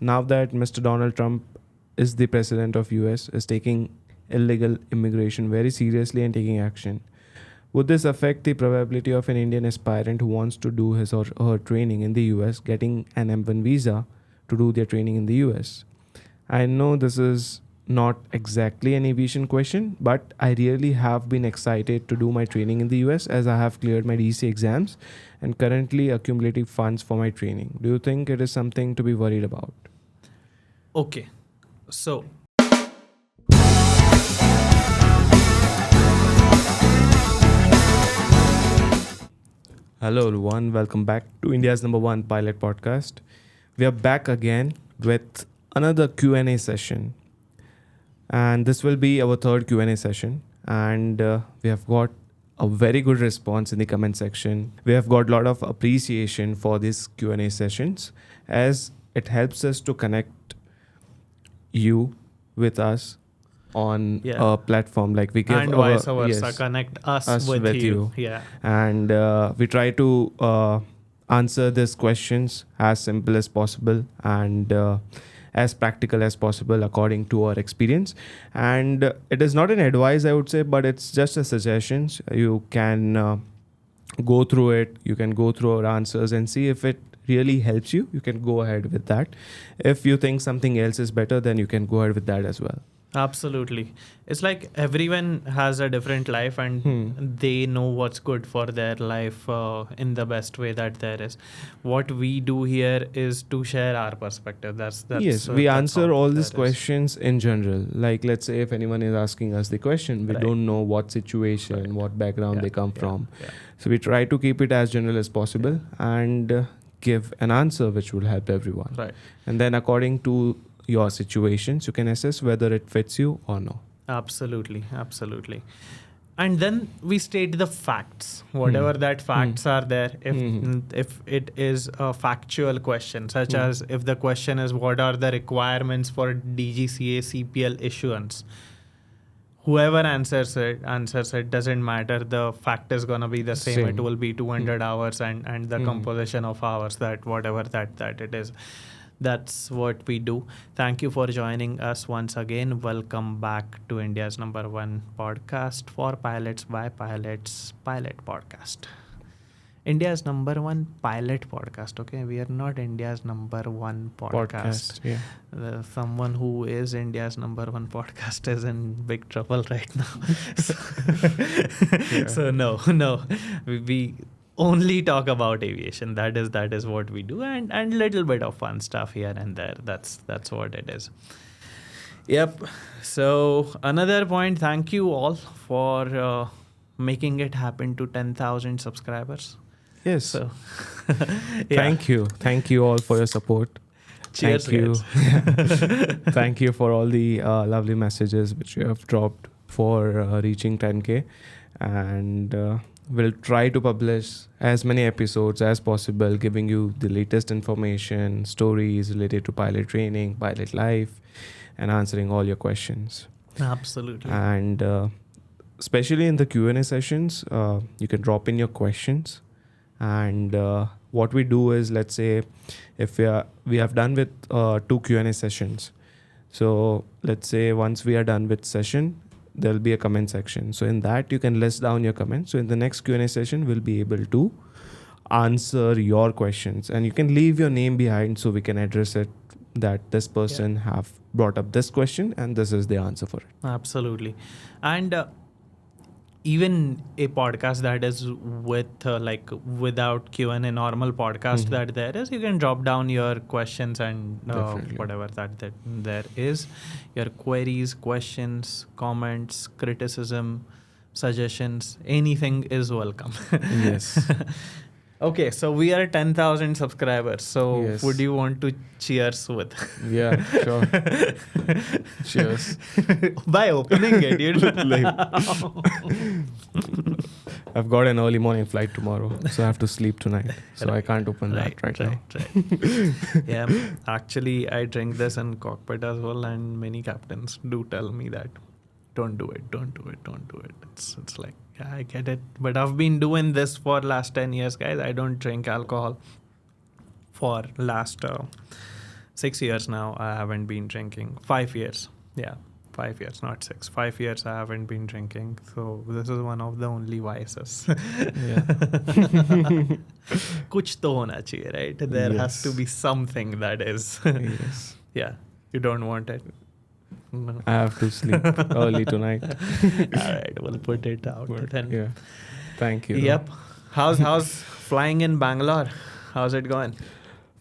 Now that Mr. Donald Trump is the president of US, is taking illegal immigration very seriously and taking action, would this affect the probability of an Indian aspirant who wants to do his or her training in the US getting an M1 visa to do their training in the US? I know this is not exactly an aviation question, but I really have been excited to do my training in the US as I have cleared my DGCA exams and currently accumulating funds for my training. Do you think it is something to be worried about? Okay, so Hello everyone, welcome back to India's number one pilot podcast. We are back again with another Q&A session. And this will be our third Q&A session, and we have got a very good response in the comment section. We have got a lot of appreciation for these Q&A sessions as it helps us to connect you with us on a platform like we give and vice versa, connect us with you. Yeah. And we try to answer these questions as simple as possible and as practical as possible according to our experience. And it is not an advice, I would say, but it's just a suggestions. You can go through it. You can go through our answers and see if it really helps you. You can go ahead with that. If you think something else is better, then you can go ahead with that as well. Absolutely. It's like everyone has a different life and they know what's good for their life in the best way that there is. What we do here is to share our perspective. That's yes, we answer all these questions in general. Like, let's say if anyone is asking us the question, we don't know what situation, what background they come from. Yeah. So we try to keep it as general as possible and give an answer which will help everyone. Right. And then according to your situations, you can assess whether it fits you or no. Absolutely. And then we state the facts, whatever that facts are there. If it is a factual question, such as if the question is what are the requirements for DGCA CPL issuance, whoever answers it doesn't matter. The fact is going to be the same. It will be 200 hours and the composition of hours, that whatever that it is. That's what we do. Thank you for joining us once again. Welcome back to India's number one podcast for pilots by pilots, Pilot Podcast. India's number one pilot podcast. Okay, we are not India's number one podcast. Yeah. Someone who is India's number one podcast is in big trouble right now. So no, we only talk about aviation. That is what we do, and little bit of fun stuff here and there. That's what it is. Yep. So another point. Thank you all for making it happen to 10,000 subscribers. Yes. So Thank you all for your support. Cheers. Thank you. Thank you for all the lovely messages which you have dropped for reaching 10K, and we'll try to publish as many episodes as possible, giving you the latest information, stories related to pilot training, pilot life, and answering all your questions. Absolutely. And especially in the Q&A sessions, you can drop in your questions. And what we do is, let's say, if we have done with 2 Q&A sessions. So let's say once we are done with session, there'll be a comment section. So in that, you can list down your comments. So in the next Q&A session, we'll be able to answer your questions. And you can leave your name behind so we can address it, that this person have brought up this question and this is the answer for it. Absolutely. And even a podcast that is with without Q&A, normal podcast that there is, you can drop down your questions and whatever that there is, your queries, questions, comments, criticism, suggestions, anything is welcome. Yes. Okay, so we are 10,000 subscribers. So would you want to cheers with? Yeah, sure. Cheers. By opening it, you I've got an early morning flight tomorrow, so I have to sleep tonight. So I can't open that right now. Right. Yeah, actually, I drink this in cockpit as well, and many captains do tell me that don't do it. It's like, yeah, I get it. But I've been doing this for last 10 years, guys. I don't drink alcohol for last 6 years now I haven't been drinking. 5 years. Yeah. 5 years, not 6. 5 years I haven't been drinking. So this is one of the only vices. Yeah. Kuch to hona chahiye, right? There has to Yes. be something that is. Yes. Yeah. You don't want it. No. I have to sleep early tonight. All right, we'll put it out But, then. yeah. Thank you. Yep. How's flying in Bangalore? How's it going?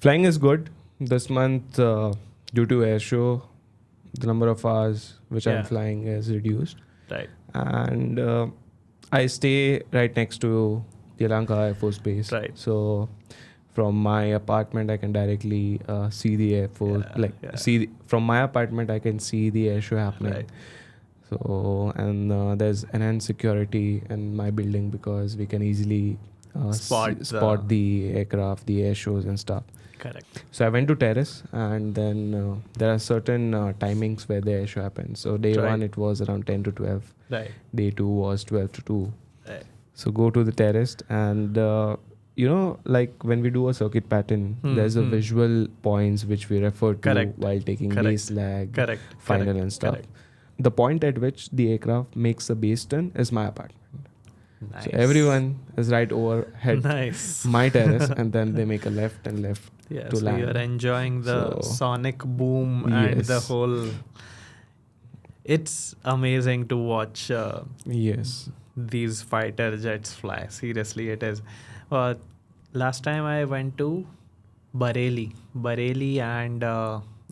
Flying is good. This month, due to air show, the number of hours which Yeah. I'm flying is reduced. Right. And I stay right next to the Yelahanka Air Force Base. Right. So from my apartment, I can directly see the Air Force. From my apartment, I can see the air show happening. Right. So, and there's enhanced security in my building because we can easily spot the aircraft, the air shows and stuff. Correct. So I went to terrace, and then there are certain timings where the air show happens. So day Right. 1 it was around 10 to 12. Right. Day 2 was 12 to 2. Right. So go to the terrace, and like when we do a circuit pattern, there's a visual points which we refer to Correct. while taking Correct. base lag, Correct. final Correct. and stuff. Correct. The point at which the aircraft makes a base turn is my apartment. Nice. So everyone is right overhead Nice. my terrace, and then they make a left and left. Yeah, to so land. you're enjoying the So- sonic boom and the Yes. whole. It's amazing to watch Yes. these fighter jets fly. Seriously, it is. Last time I went to Bareilly and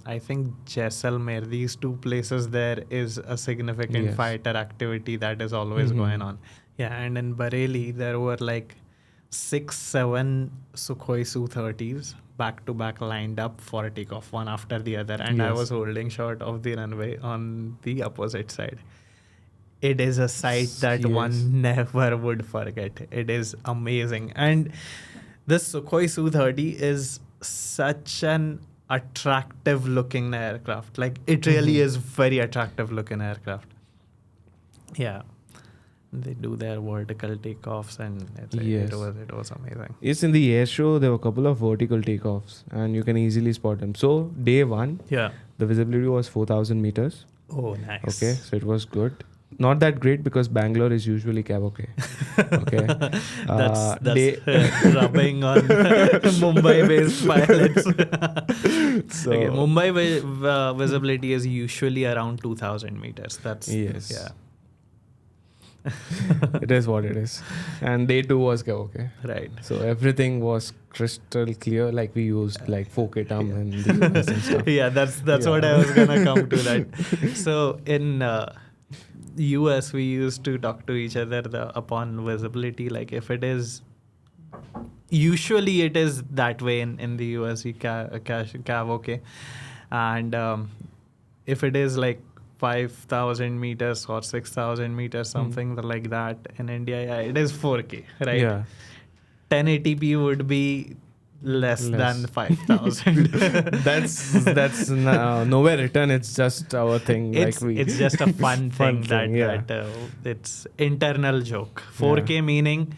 I think Jaisalmer. These two places, there is a significant Yes. fighter activity that is always Mhm. going on. Yeah, and in Bareilly there were like 6-7 Sukhoi Su-30s back to back lined up for takeoff, one after the other, and I Yes. was holding short of the runway on the opposite side. It is a sight that Yes. one never would forget. It is amazing. And this Sukhoi Su-30 is such an attractive looking aircraft. Like, it really is very attractive looking aircraft. Yeah. They do their vertical takeoffs, and Yes. it was amazing. Yes, in the air show, there were a couple of vertical takeoffs, and you can easily spot them. So day 1, Yeah. the visibility was 4,000 meters. Oh, nice. Okay, so it was good. Not that great because Bangalore is usually karaoke. Okay, That's day- rubbing on Mumbai-based pilots. So Okay, Mumbai visibility is usually around 2,000 meters. That's Yes. Yeah. it is what it is. And day 2 was karaoke. Right. So everything was crystal clear. Like we used like 4K term and the US and stuff. Yeah, that's Yeah. what I was gonna come to that. So in US, we used to talk to each other upon visibility. Like if it is, usually it is that way in the US, karaoke, and if it is like 5,000 meters or 6,000 meters, something like that in India, yeah, it is 4K, right? Yeah. 1080p would be less than 5,000. That's nowhere written. It's just our thing. It's just a fun thing yeah. that it's internal joke. 4K meaning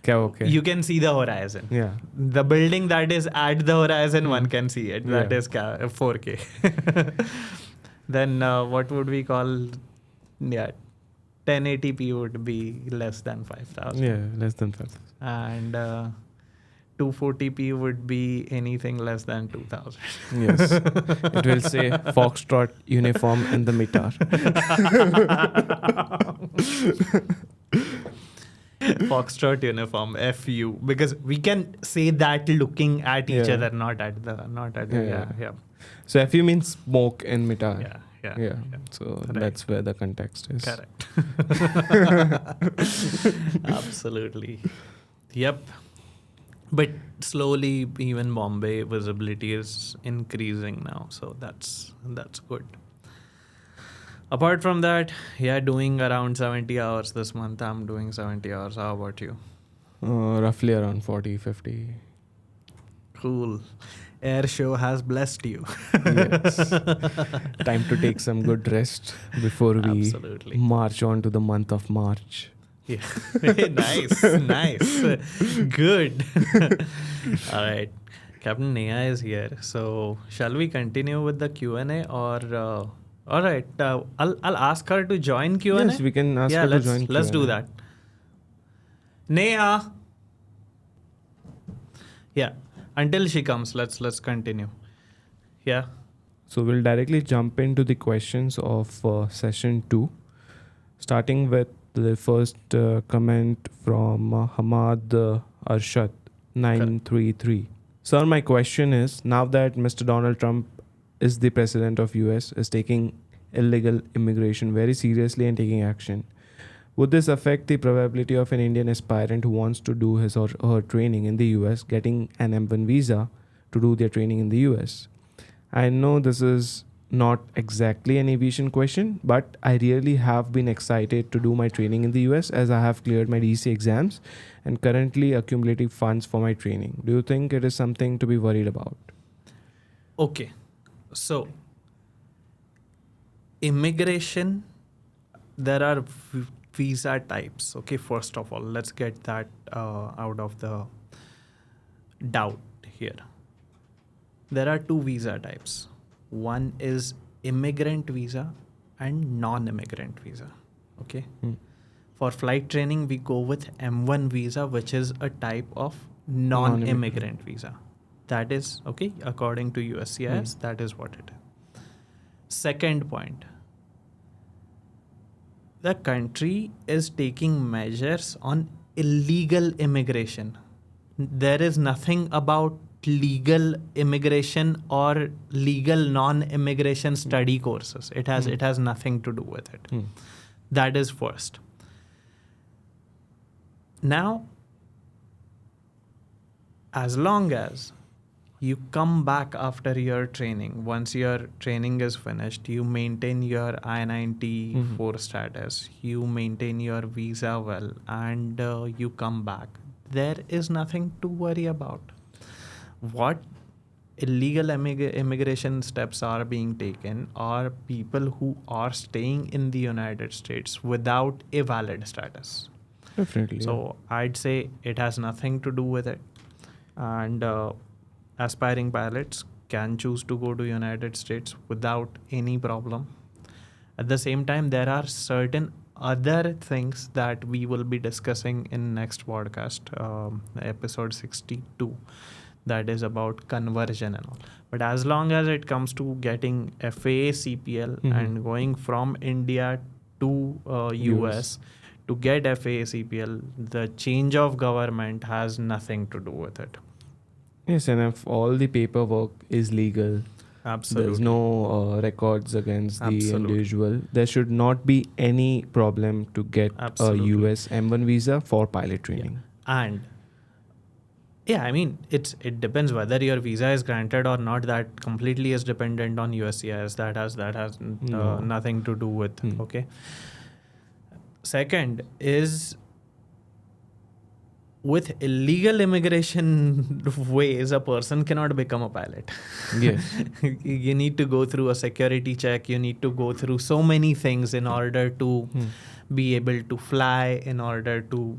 Karaoke. you can see the horizon. Yeah. The building that is at the horizon, one can see it. That Yeah. is 4K. Then what would we call? Yeah, 1080p would be less than 5,000. Yeah, less than 5,000. And 240p would be anything less than 2,000. Yes. It will say Foxtrot uniform in the meter. Foxtrot uniform, FU, because we can say that looking at each Yeah. other, not at the yeah. So FU means smoke in meter. Yeah. So Right. that's where the context is. Correct. Absolutely. Yep. But slowly, even Bombay visibility is increasing now, so that's good. Apart from that, yeah, doing around 70 hours this month. I'm doing 70 hours. How about you? Roughly around 40, 50. Cool. Air show has blessed you. Yes. Time to take some good rest before we Absolutely. march on to the month of March. Yeah. Nice. Good. All right. Capt.Neha is here. So shall we continue with the Q&A or? All right, I'll ask her to join Q&A. Yes, we can ask Yeah, her to join let's do Q&A. that. Neha. Yeah. Until she comes, let's continue. Yeah. So we'll directly jump into the questions of session 2, starting with the first comment from Hamad Arshad 933. Sir, my question is, now that Mr. Donald Trump is the president of US, is taking illegal immigration very seriously and taking action, would this affect the probability of an Indian aspirant who wants to do his or her training in the US getting an M1 visa to do their training in the US? I know this is not exactly an aviation question, but I really have been excited to do my training in the US as I have cleared my DGCA exams and currently accumulating funds for my training. Do you think it is something to be worried about? Okay. So, immigration, there are visa types. Okay, first of all, let's get that out of the doubt here. There are two visa types. One is immigrant visa and non-immigrant visa. Okay. For flight training, we go with M1 visa, which is a type of non-immigrant visa. That is, okay, according to USCIS, that is what it is. Second point, the country is taking measures on illegal immigration. There is nothing about legal immigration or legal non-immigration study courses. It has nothing to do with it. That is first. Now, as long as you come back after your training, once your training is finished, you maintain your I-94 status, you maintain your visa well, and you come back, there is nothing to worry about. What illegal immigration steps are being taken are people who are staying in the United States without a valid status. Definitely. So I'd say it has nothing to do with it. And aspiring pilots can choose to go to United States without any problem. At the same time, there are certain other things that we will be discussing in next podcast, episode 62, that is about conversion and all. But as long as it comes to getting FAA CPL and going from India to US to get FAA CPL, the change of government has nothing to do with it. Yes, and if all the paperwork is legal, Absolutely. there's no records against the individual, there should not be any problem to get a US M1 visa for pilot training. And yeah, I mean, it depends whether your visa is granted or not. That completely is dependent on USCIS. That has nothing to do with. Okay. Second is, with illegal immigration ways, a person cannot become a pilot. Yes. You need to go through a security check. You need to go through so many things in order to be able to fly, in order to,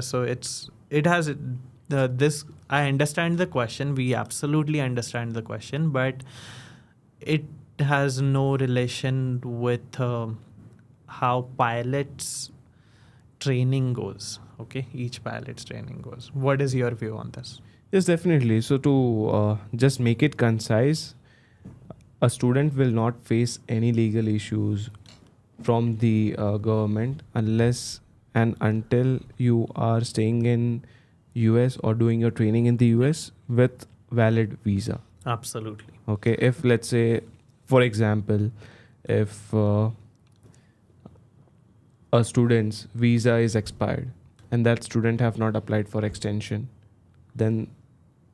so it has this. I understand the question. We absolutely understand the question, but it has no relation with how pilots training goes. Okay, each pilot's training goes. What is your view on this? Yes, definitely. So to just make it concise, a student will not face any legal issues from the government unless and until you are staying in US or doing your training in the US with valid visa. Absolutely. Okay, if let's say, for example, if a student's visa is expired and that student have not applied for extension, then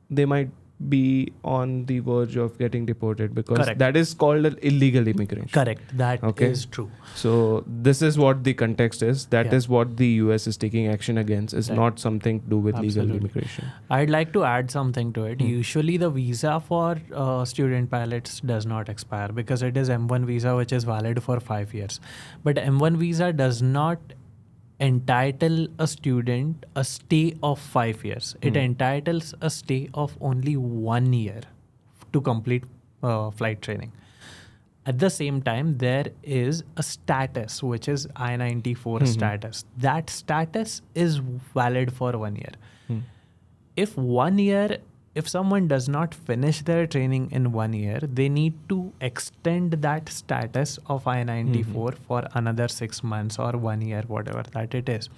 they might be on the verge of getting deported because that is called an illegal immigration. Correct. That is true. So this is what the context is. That is what the US is taking action against. It's not something to do with legal immigration. I'd like to add something to it. Usually the visa for student pilots does not expire because it is M1 visa, which is valid for 5 years. But M1 visa does not entitle a student a stay of 5 years. It entitles a stay of only 1 year to complete flight training. At the same time, there is a status, which is I-94 status. That status is valid for 1 year. If 1 year, if someone does not finish their training in 1 year, they need to extend that status of I-94 for another 6 months or 1 year, whatever that it is.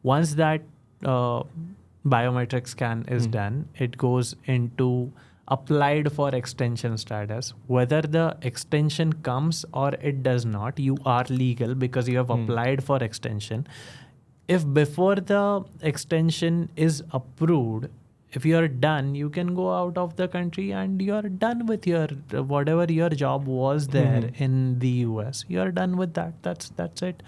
Once that biometric scan is done, it goes into applied for extension status. Whether the extension comes or it does not, you are legal because you have applied for extension. If before the extension is approved, if you're done, you can go out of the country and you're done with your whatever your job was there in the US. You're done with that. That's it.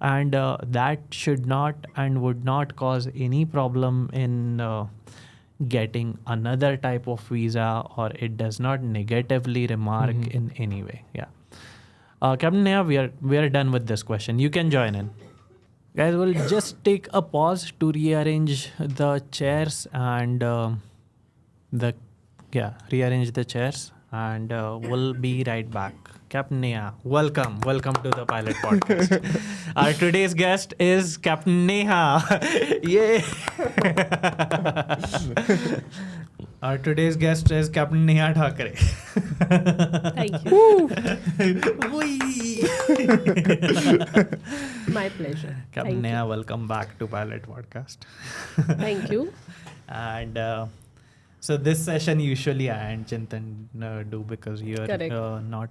And that should not and would not cause any problem in getting another type of visa, or it does not negatively remark in any way. Yeah. Capt.Neha, we are done with this question. You can join in. Guys, we'll just take a pause to rearrange the chairs and rearrange the chairs, and we'll be right back. Capt.Neha, welcome to the Pilot Podcast. Our today's guest is Capt.Neha. Yay! Our today's guest is Capt.Neha Thakare. Thank you. My pleasure. Capt.Neha, welcome back to Pilot Podcast. Thank you. And so this session usually I and Chintan do because you're not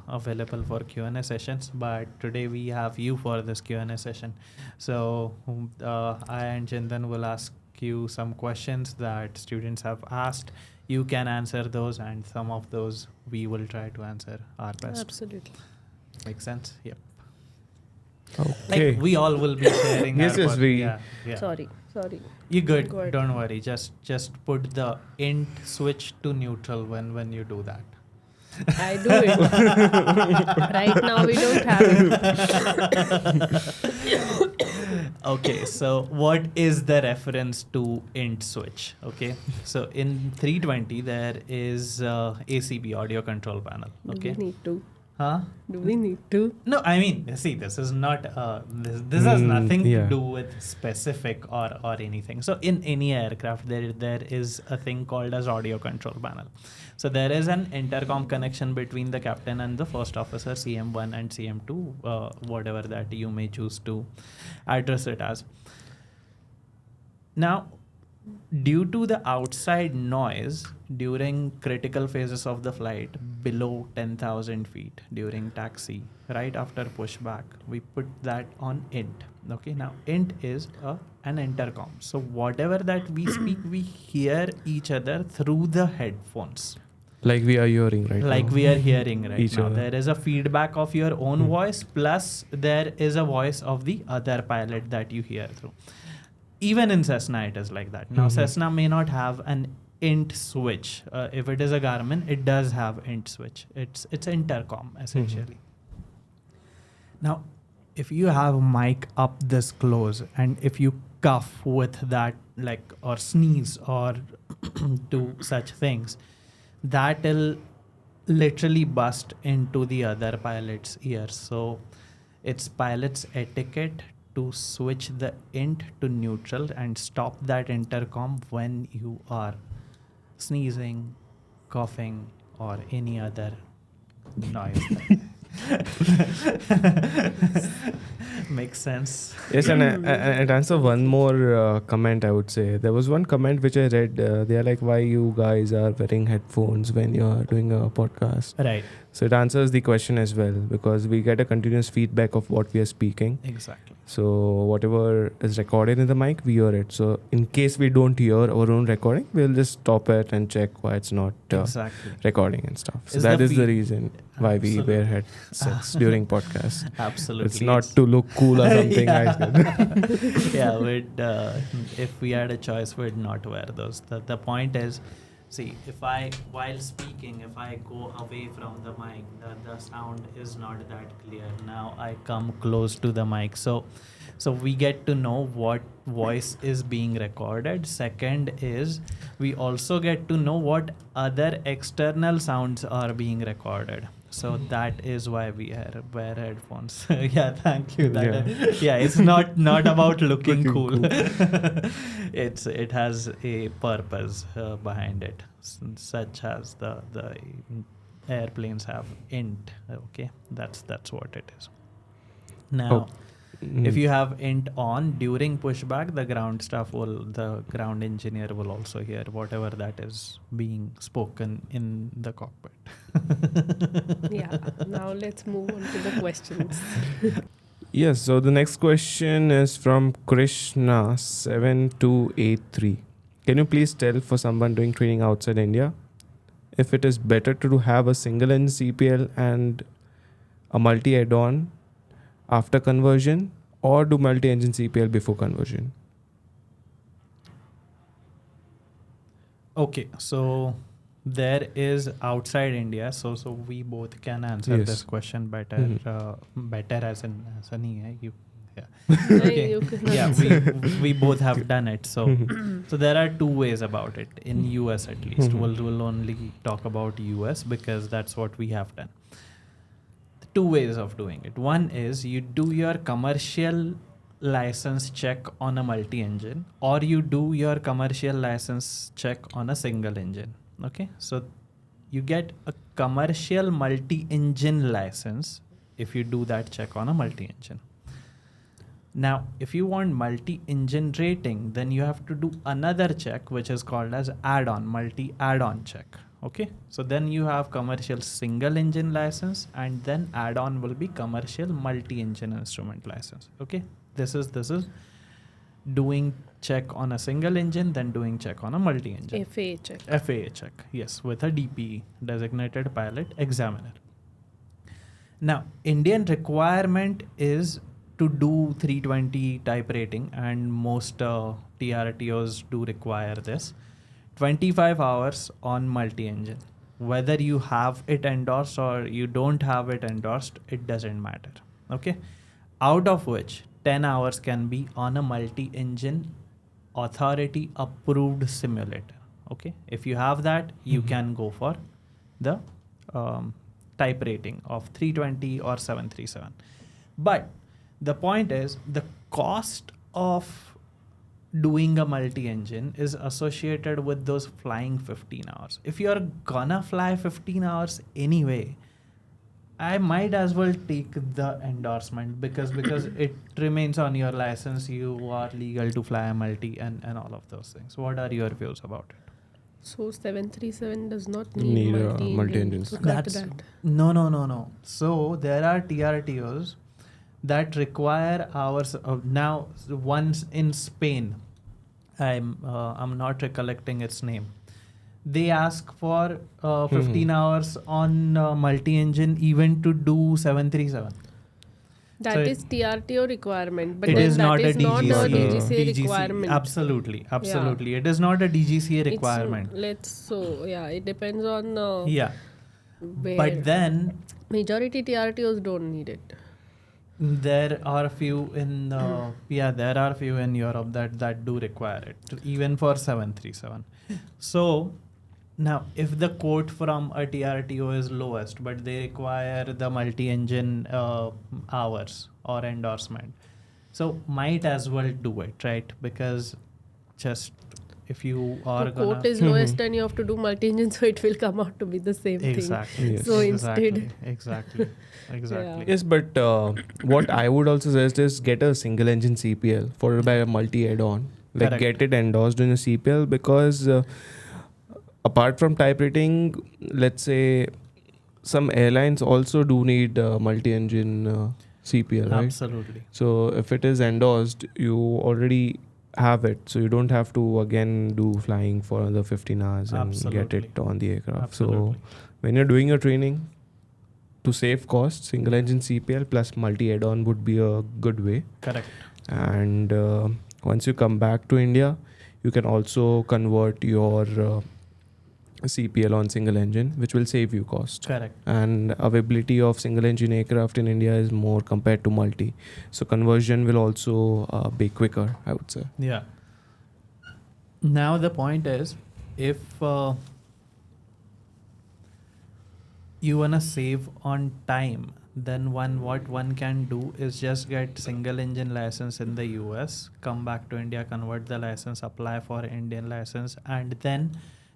available for Q&A sessions. But today we have you for this Q&A session. So I and Chintan will ask you some questions that students have asked. You can answer those, and some of those we will try to answer our best. Absolutely. Makes sense? Yep. Okay. Like we all will be sharing. Yes, we. Yeah. Sorry. You good? Go ahead. Don't worry. Just put the int switch to neutral when you do that. I do it. Right now we don't have it. Okay, so what is the reference to int switch? Okay, so in 320 there is ACP, audio control panel. Okay. Do we need to? Huh? Do we need to? No, I mean, see, this is not, this has nothing to do with specific or anything. So in any aircraft, there is a thing called as audio control panel. So there is an intercom connection between the captain and the first officer, CM1 and CM2, whatever that you may choose to address it as. Now, due to the outside noise during critical phases of the flight below 10,000 feet during taxi, right after pushback, we put that on int. Okay, now int is an intercom. So whatever that we speak, we hear each other through the headphones. Like we are hearing right now. Like we are hearing right Each now. other. There is a feedback of your own voice, plus there is a voice of the other pilot that you hear through. Even in Cessna, it is like that. Now, Cessna may not have an int switch. If it is a Garmin, it does have int switch. It's intercom, essentially. Now, if you have a mic up this close, and if you cough with that, like, or sneeze or do such things, that will literally bust into the other pilot's ears. So it's pilot's etiquette to switch the int to neutral and stop that intercom when you are sneezing, coughing, or any other noise. Makes sense. Yes, and and answer one more comment. I would say there was one comment which I read. They are like, "Why you guys are wearing headphones when you are doing a podcast?" Right. So it answers the question as well, because we get a continuous feedback of what we are speaking. Exactly. So whatever is recorded in the mic, we hear it. So in case we don't hear our own recording, we'll just stop it and check why it's not Exactly. recording and stuff. So Is that the is the reason why we Absolutely. wear headsets during podcasts. Absolutely. It's not to look cool or something. Yeah, we'd, if we had a choice, we'd not wear those. The point is, See, while speaking, if I go away from the mic, the sound is not that clear. Now I come close to the mic. So we get to know what voice is being recorded. Second is we also get to know what other external sounds are being recorded. So that is why we wear headphones. Yeah, thank you. It's not about looking cool. It has a purpose behind it, such as the airplanes have int. Okay, that's what it is. Now, if you have int on during pushback, the ground engineer will also hear whatever that is being spoken in the cockpit. Yeah. Now let's move on to the questions. Yes, so the next question is from Krishna7283. Can you please tell for someone doing training outside India if it is better to have a single engine CPL and a multi add-on after conversion, or do multi-engine CPL before conversion? Okay, so there is outside India, so we both can answer Yes. this question better. Better as in Sunny, you. Yeah. Okay. You can Yeah, answer. we both have done it. So there are two ways about it in US at least. We'll only talk about US because that's what we have done. Two ways of doing it. One is you do your commercial license check on a multi-engine, or you do your commercial license check on a single engine. Okay, so you get a commercial multi-engine license if you do that check on a multi-engine. Now, if you want multi-engine rating, then you have to do another check which is called as add-on, multi-add-on check. Okay, so then you have commercial single engine license, and then add-on will be commercial multi-engine instrument license. Okay, this is doing check on a single engine, then doing check on a multi-engine. FAA check. FAA check, yes, with a DPE, designated pilot examiner. Now, Indian requirement is to do 320 type rating, and most TRTOs do require this. 25 hours on multi-engine. Whether you have it endorsed or you don't have it endorsed, it doesn't matter. Okay, out of which 10 hours can be on a multi-engine authority approved simulator. Okay, if you have that, you can go for the type rating of 320 or 737. But the point is, the cost of doing a multi-engine is associated with those flying 15 hours. If you're gonna fly 15 hours anyway, I might as well take the endorsement because it remains on your license. You are legal to fly a multi and all of those things. What are your views about it? So 737 does not need multi-engine. multi-engine. So cut that. No. So there are TRTOs that require hours of now. Once in Spain, I'm not recollecting its name. They ask for 15 hours on multi-engine even to do 737. That is TRTO requirement, but it then is that not is a not a DGCA. DGCA requirement. Absolutely. It is not a DGCA requirement. It depends on Yeah. where. But then Majority TRTOs don't need it. there are a few in Europe that do require it, even for 737. So now, if the quote from a TRTO is lowest, but they require the multi-engine hours or endorsement, so might as well do it, right? Because just if you are The quote is lowest and you have to do multi-engine, so it will come out to be the same exactly. thing. Yes. So instead, exactly. Yes, but what I would also suggest is get a single engine CPL followed by a multi add-on. Like Correct. get it endorsed in a CPL because apart from type rating, let's say some airlines also do need multi-engine CPL, right? Absolutely. So if it is endorsed, you already have it, so you don't have to again do flying for another 15 hours and get Absolutely. it on the aircraft. Absolutely. So when you're doing your training, to save costs, single engine CPL plus multi add-on would be a good way. Correct. And once you come back to India, you can also convert your CPL on single engine, which will save you cost. Correct. And availability of single engine aircraft in India is more compared to multi. So conversion will also be quicker, I would say. Yeah. Now the point is, if you wanna save on time, then what one can do is just get single engine license in the US, come back to India, convert the license, apply for Indian license, and then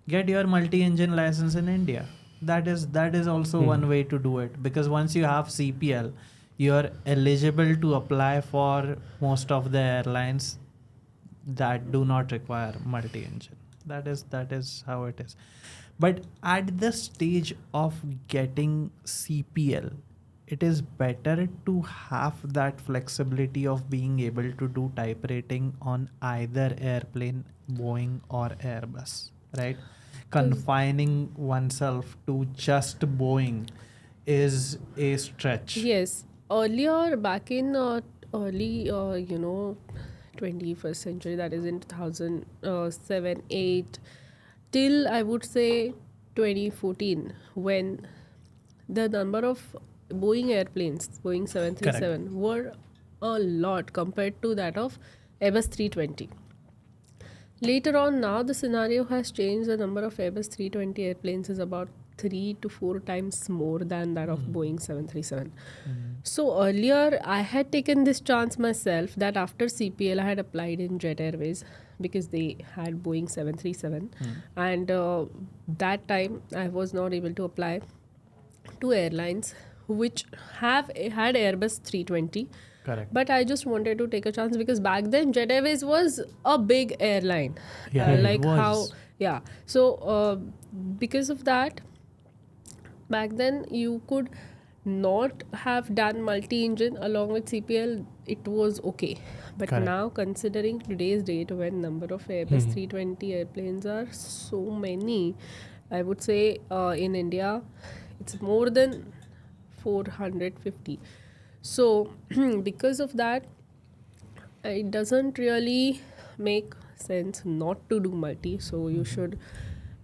get your multi-engine license in India. That is also one way to do it, because once you have CPL, you're eligible to apply for most of the airlines that do not require multi-engine. That is how it is. But at the stage of getting CPL, it is better to have that flexibility of being able to do type rating on either airplane, Boeing or Airbus, right? Confining oneself to just Boeing is a stretch. Yes. Earlier, back in early, 21st century, that is in 2007, 8, till I would say 2014, when the number of Boeing airplanes, Boeing 737, were a lot compared to that of Airbus 320. Later on, now the scenario has changed. The number of Airbus 320 airplanes is about 3 to 4 times more than that of Boeing 737. So earlier, I had taken this chance myself that after CPL, I had applied in Jet Airways because they had Boeing 737. And that time, I was not able to apply to airlines which had Airbus 320. Correct. But I just wanted to take a chance because back then Jet Airways was a big airline. Yeah, it like was. how, yeah. So because of that, back then you could not have done multi-engine along with CPL. It was okay. But Correct. now, considering today's date when number of Airbus 320 airplanes are so many, I would say in India, it's more than 450. So because of that, it doesn't really make sense not to do multi. So you should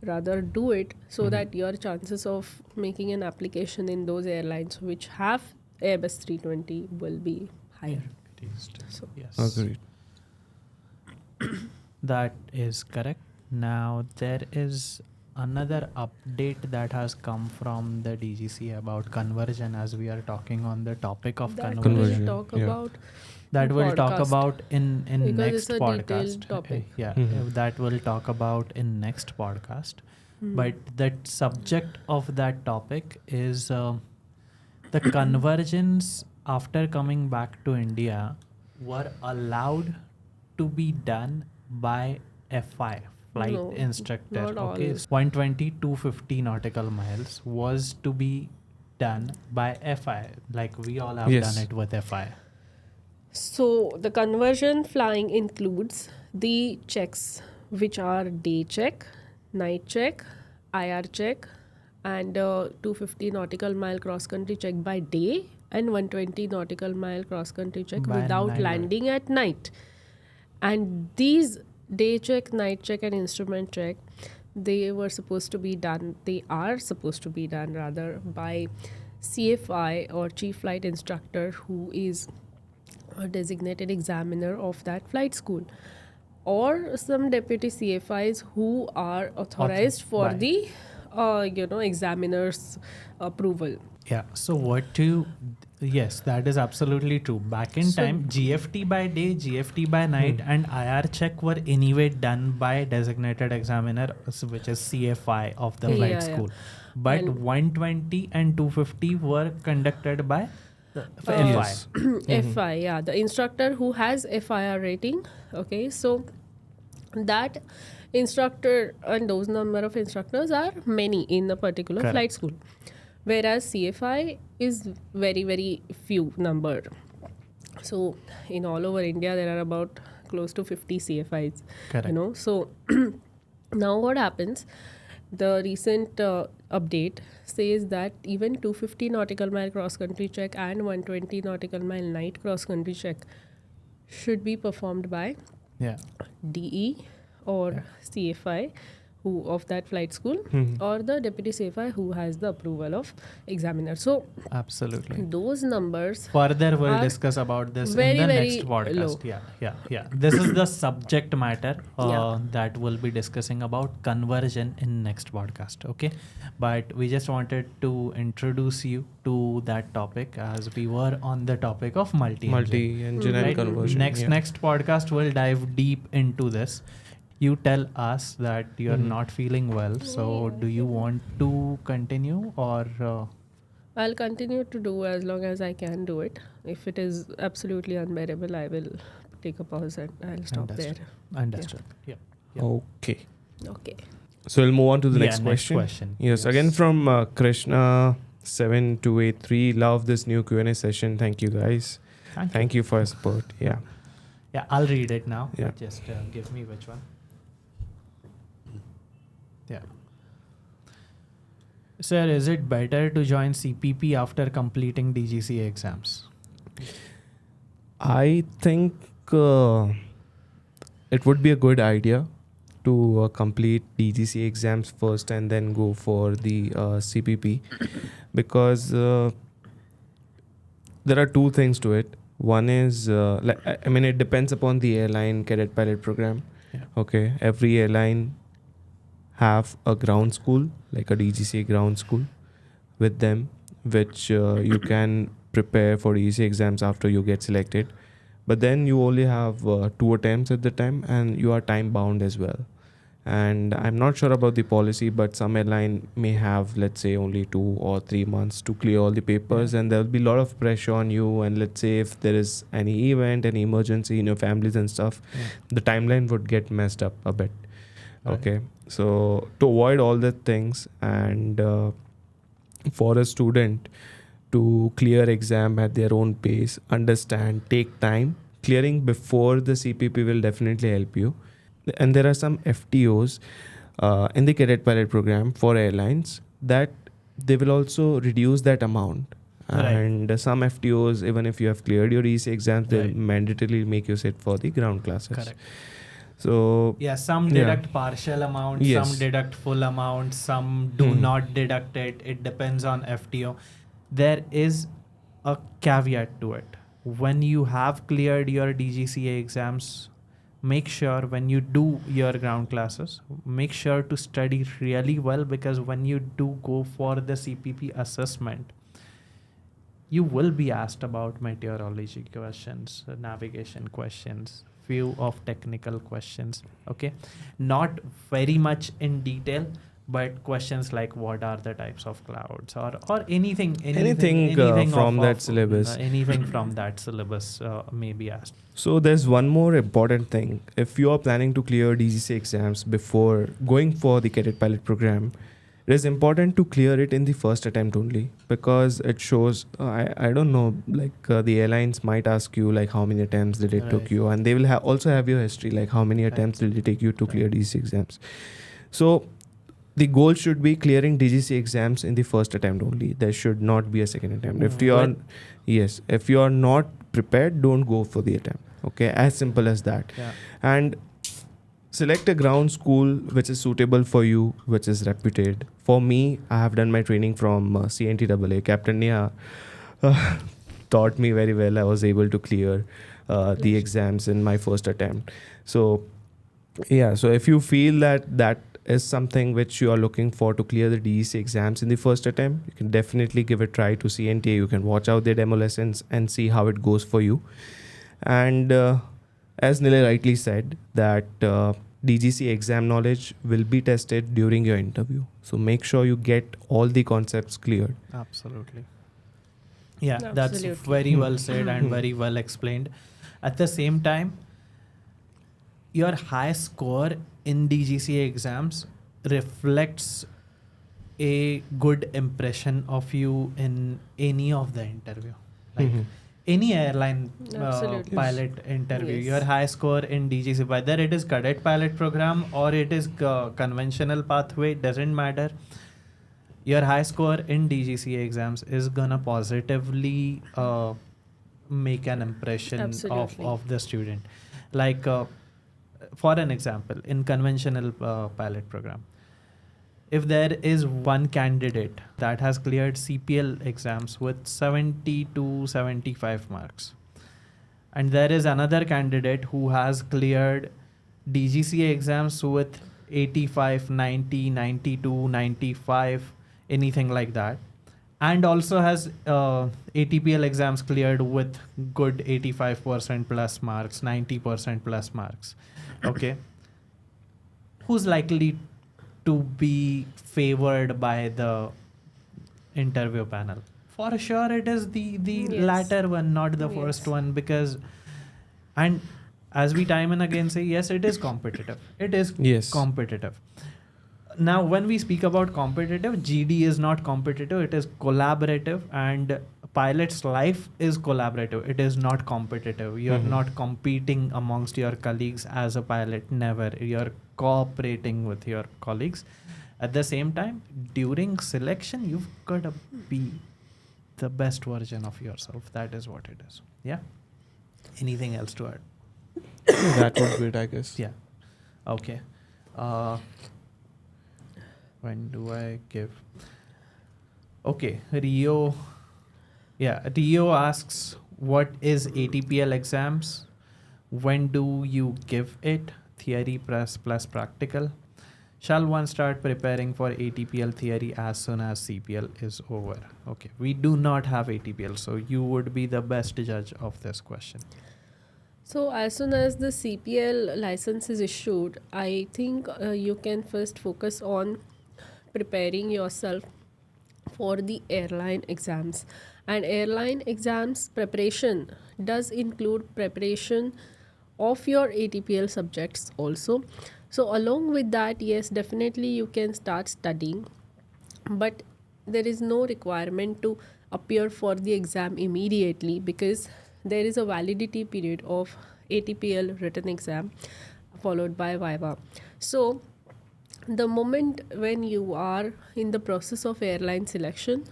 rather do it so that your chances of making an application in those airlines which have Airbus 320 will be higher. So Yes. Agreed. That is correct. Now there is another update that has come from the DGCA about conversion, as we are talking on the topic of that conversion. we'll talk yeah. about That we'll talk podcast. about in Because next it's a detailed podcast. topic. Yeah, that we'll talk about in next podcast. But the subject of that topic is the conversions after coming back to India were allowed to be done by FI, flight No, instructor. not all. Okay, 120 250 nautical miles was to be done by FI, like we all have Yes. done it with FI. So the conversion flying includes the checks which are day check, night check, IR check, and 250 nautical mile cross country check by day and 120 nautical mile cross country check By without night. landing at night. And these day check, night check, and instrument check, they are supposed to be done rather by CFI or Chief Flight Instructor, who is a designated examiner of that flight school, or some deputy CFIs who are authorized for by- the examiner's approval. Yeah. So yes, that is absolutely true. Back in So- time, GFT by day, GFT by night, and IR check were anyway done by designated examiner, which is CFI of the flight Yeah. school. But And- 120 and 250 were conducted by FI. Yes. FI, yeah, the instructor who has FIR rating. Okay, so that instructor and those number of instructors are many in a particular Correct. flight school, whereas CFI is very, very few number. So in all over India, there are about close to 50 CFIs. Correct. So now what happens? The recent update says that even 250 nautical mile cross country check and 120 nautical mile night cross country check should be performed by Yeah. DE or CFI, who of that flight school, or the deputy CFI who has the approval of examiner. So Absolutely. those numbers Further, we'll are discuss about this very, in the very next podcast. low. Yeah. This is the subject matter Yeah. that we'll be discussing about conversion in next podcast. Okay, but we just wanted to introduce you to that topic as we were on the topic of multi-engine. Multi-engine and Right? conversion. Next podcast we'll dive deep into this. You tell us that you're not feeling well. So do you want to continue or? I'll continue to do as long as I can do it. If it is absolutely unbearable, I will take a pause and I'll stop Understood. there. Understood. Yeah. Okay. Okay. So we'll move on to the Yeah, next next question. question. Yes, Yes. again from Krishna 7283. Love this new Q&A session. Thank you guys. Thank you for your support. Yeah. Yeah, I'll read it now. Yeah. Just give me which one. Yeah. Sir, is it better to join CPP after completing DGCA exams? I think it would be a good idea to complete DGCA exams first and then go for the CPP because there are two things to it. One is, it depends upon the airline cadet pilot program. Yeah. Okay, every airline have a ground school, like a DGCA ground school with them, which you can prepare for DGCA exams after you get selected. But then you only have 2 attempts at the time and you are time bound as well. And I'm not sure about the policy, but some airline may have, let's say, only 2 or 3 months to clear all the papers, and there'll be a lot of pressure on you. And let's say if there is any event, any emergency in your families and stuff, the timeline would get messed up a bit. Right. Okay, so to avoid all the things and for a student to clear exam at their own pace, understand, take time, clearing before the CPP will definitely help you. And there are some FTOs in the cadet pilot program for airlines that they will also reduce that amount. Right. And some FTOs, even if you have cleared your EC exams, they'll Right. mandatorily make you sit for the ground classes. Correct. So Yeah, some deduct partial amount, Yes. some deduct full amount, some do not deduct it. It depends on FTO. There is a caveat to it. When you have cleared your DGCA exams, make sure when you do your ground classes, make sure to study really well, because when you do go for the CPP assessment, you will be asked about meteorology questions, navigation questions, few of technical questions. Okay, not very much in detail, but questions like what are the types of clouds, or anything from that syllabus. Anything from that syllabus may be asked. So there's one more important thing. If you are planning to clear DGC exams before going for the cadet pilot program, it is important to clear it in the first attempt only, because it shows, I don't know, the airlines might ask you like how many attempts did it took Right. you, and they will also have your history, like how many attempts did it take you to clear DGC exams. So the goal should be clearing DGC exams in the first attempt only. There should not be a second attempt. If you are not prepared, don't go for the attempt. Okay, as simple as that. Yeah. And select a ground school which is suitable for you, which is reputed. For me, I have done my training from CNTAA. Capt.Neha taught me very well. I was able to clear the exams in my first attempt. So if you feel that is something which you are looking for to clear the DEC exams in the first attempt, you can definitely give a try to CNTAA. You can watch out their demo lessons and see how it goes for you. And as Nilay rightly said, that DGC exam knowledge will be tested during your interview. So make sure you get all the concepts cleared. Absolutely. Yeah, that's Absolutely. very well said and very well explained. At the same time, your high score in DGCA exams reflects a good impression of you in any of the interview. Like any airline Absolutely. pilot interview, Yes. your high score in DGC, whether it is cadet pilot program or it is conventional pathway, doesn't matter. Your high score in DGCA exams is gonna positively make an impression Absolutely. of the student. Like for an example, in conventional pilot program, if there is one candidate that has cleared CPL exams with 70 to 75 marks, and there is another candidate who has cleared DGCA exams with 85, 90, 92, 95, anything like that, and also has ATPL exams cleared with good 85% plus marks, 90% plus marks. Okay. Who's likely to be favored by the interview panel? For sure, it is the Yes. latter one, not the Yes. first one, because, and as we time and again say, yes, it is competitive. It is Yes. competitive. Now, when we speak about competitive, GD is not competitive, it is collaborative, and pilot's life is collaborative. It is not competitive. You're Mhm. not competing amongst your colleagues as a pilot. Never. You're cooperating with your colleagues. At the same time, during selection, you've got to be the best version of yourself. That is what it is. Yeah. Anything else to add? That would be it, I guess. Yeah. Okay. When do I give? Okay, Rio. Yeah, Rio asks, what is ATPL exams? When do you give it? Theory plus practical. Shall one start preparing for ATPL theory as soon as CPL is over? Okay, we do not have ATPL, so you would be the best judge of this question. So as soon as the CPL license is issued, I think you can first focus on preparing yourself for the airline exams. And airline exams preparation does include preparation of your ATPL subjects also. So along with that, yes, definitely you can start studying, but there is no requirement to appear for the exam immediately, because there is a validity period of ATPL written exam followed by Viva. So the moment when you are in the process of airline selection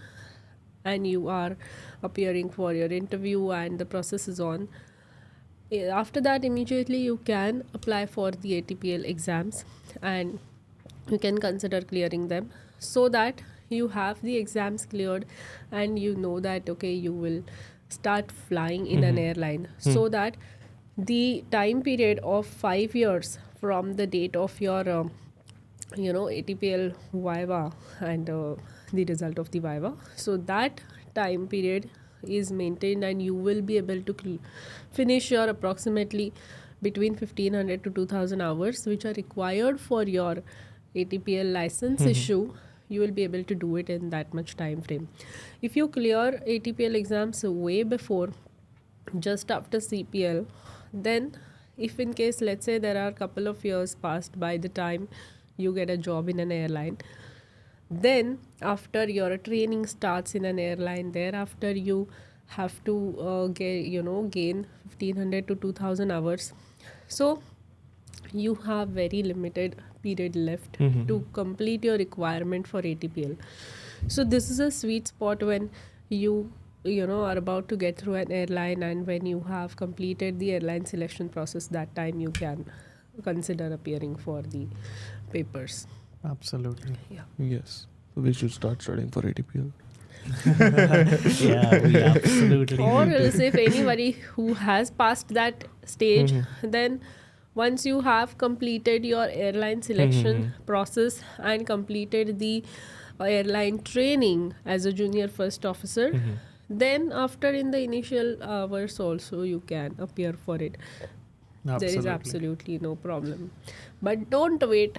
and you are appearing for your interview and the process is on, after that immediately you can apply for the ATPL exams and you can consider clearing them, so that you have the exams cleared and you know that okay, you will start flying in an airline, so that the time period of 5 years from the date of your ATPL Viva and the result of the Viva, so that time period is maintained and you will be able to finish your approximately between 1500 to 2000 hours which are required for your ATPL license issue. You will be able to do it in that much time frame. If you clear ATPL exams way before, just after CPL, then if in case let's say there are a couple of years passed by the time you get a job in an airline, then after your training starts in an airline, thereafter you have to gain 1500 to 2000 hours. So you have very limited period left to complete your requirement for ATPL. So this is a sweet spot when you are about to get through an airline, and when you have completed the airline selection process, that time you can consider appearing for the papers. Absolutely. Yeah. Yes. So we should start studying for ATPL. Yeah, we absolutely Or need to. else if anybody who has passed that stage, then once you have completed your airline selection process and completed the airline training as a junior first officer, then after in the initial hours also you can appear for it. There is absolutely no problem. But don't wait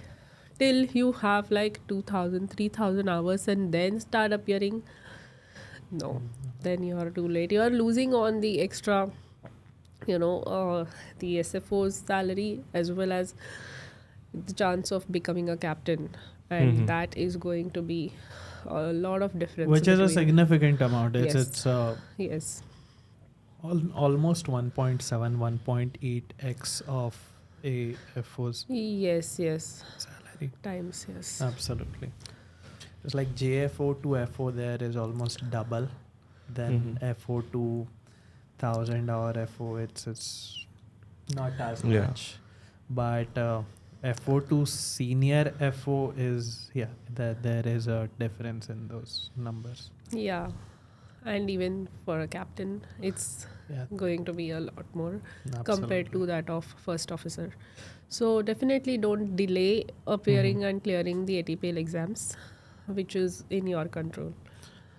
till you have like 2000 3000 hours and then start appearing. No, then you are too late. You are losing on the extra the SFO's salary as well as the chance of becoming a captain, and that is going to be a lot of difference, Which is a between- significant amount. It's Yes. it's yes, almost 1.7, 1.8x of a FO's yes, salary. times, yes. Absolutely. It's like JFO to FO there is almost double. Then FO to 1000 or FO, it's not as Yeah. much. But FO to senior FO is, there is a difference in those numbers. Yeah. And even for a captain, it's Yeah, going to be a lot more compared absolutely. to that of first officer. So definitely don't delay appearing and clearing the ATPL exams, which is in your control.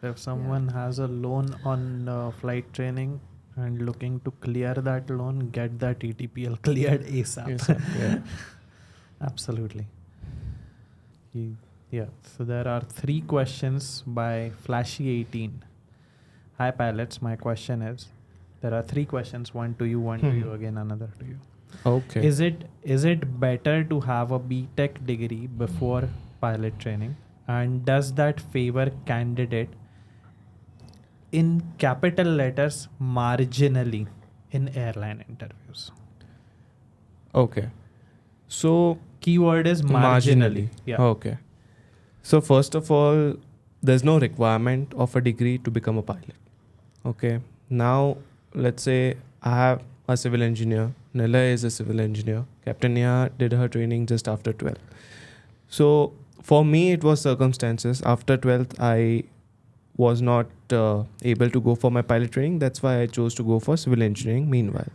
If someone has a loan on flight training and looking to clear that loan, get that ATPL cleared ASAP. Yes, yeah. Absolutely. Yeah. So there are 3 questions by Flashy18. Hi pilots, my question is, there are 3 questions, one to you, one to you, again another to you. Okay. Is it better to have a B.Tech degree before pilot training, and does that favor candidate in capital letters marginally in airline interviews? Okay. So Keyword is marginally. Yeah. Okay. So first of all, there's no requirement of a degree to become a pilot. Okay. Now, let's say I have a civil engineer. Nilay is a civil engineer. Capt.Neha did her training just after 12th. So for me, it was circumstances. After 12th, I was not able to go for my pilot training. That's why I chose to go for civil engineering. Meanwhile,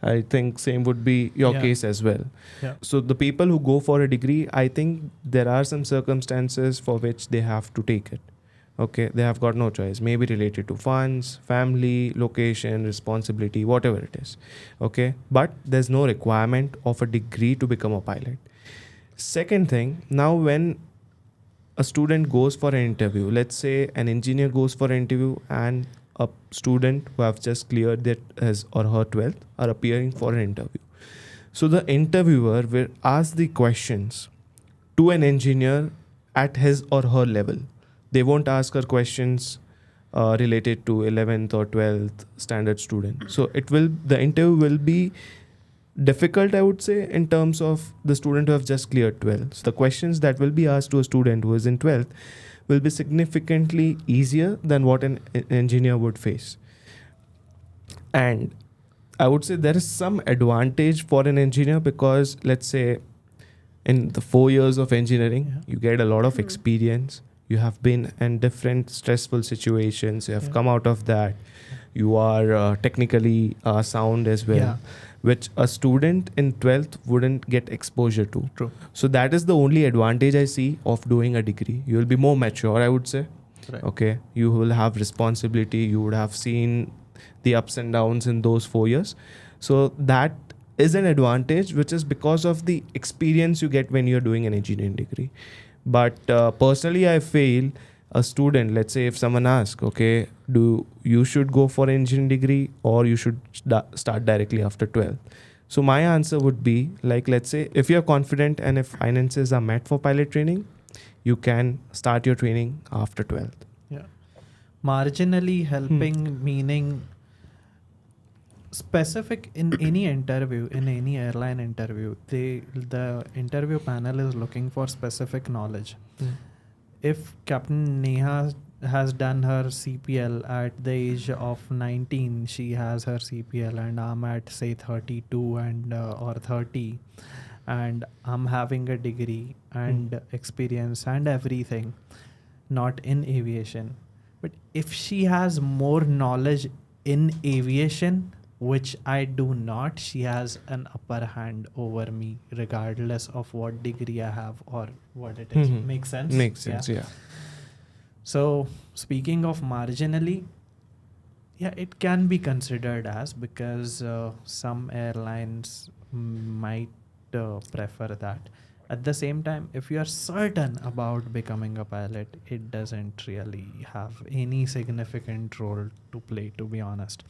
I think same would be your Yeah. case as well. Yeah. So the people who go for a degree, I think there are some circumstances for which they have to take it. Okay, they have got no choice. Maybe related to funds, family, location, responsibility, whatever it is. Okay, but there's no requirement of a degree to become a pilot. Second thing, now when a student goes for an interview, let's say an engineer goes for an interview and a student who have just cleared their his or her 12th are appearing for an interview. So the interviewer will ask the questions to an engineer at his or her level. They won't ask her questions related to 11th or 12th standard student. So the interview will be difficult, I would say, in terms of the student who have just cleared 12th. So the questions that will be asked to a student who is in 12th will be significantly easier than what an engineer would face. And I would say there is some advantage for an engineer because, let's say, in the 4 years of engineering, Yeah. you get a lot of Mhm. experience. You have been in different stressful situations. You have Yeah. come out of that. You are technically sound as well, Yeah. which a student in 12th wouldn't get exposure to. True. So that is the only advantage I see of doing a degree. You will be more mature, I would say. Right. Okay, you will have responsibility. You would have seen the ups and downs in those 4 years. So that is an advantage, which is because of the experience you get when you're doing an engineering degree. But personally, I feel a student, let's say if someone asks, okay, do you should go for an engineering degree or you should start directly after 12? So my answer would be like, let's say if you're confident and if finances are met for pilot training, you can start your training after 12th. Yeah. Marginally helping meaning specific in any interview, in any airline interview, the interview panel is looking for specific knowledge. If Capt.Neha has done her CPL at the age of 19, she has her CPL, and I'm at say 32 and or 30, and I'm having a degree and experience and everything, not in aviation. But if she has more knowledge in aviation, which I do not, she has an upper hand over me, regardless of what degree I have or what it is. Mhm. Makes sense? Makes sense, yeah. So, speaking of marginally, yeah, it can be considered as, because some airlines might prefer that. At the same time, if you are certain about becoming a pilot, it doesn't really have any significant role to play, to be honest.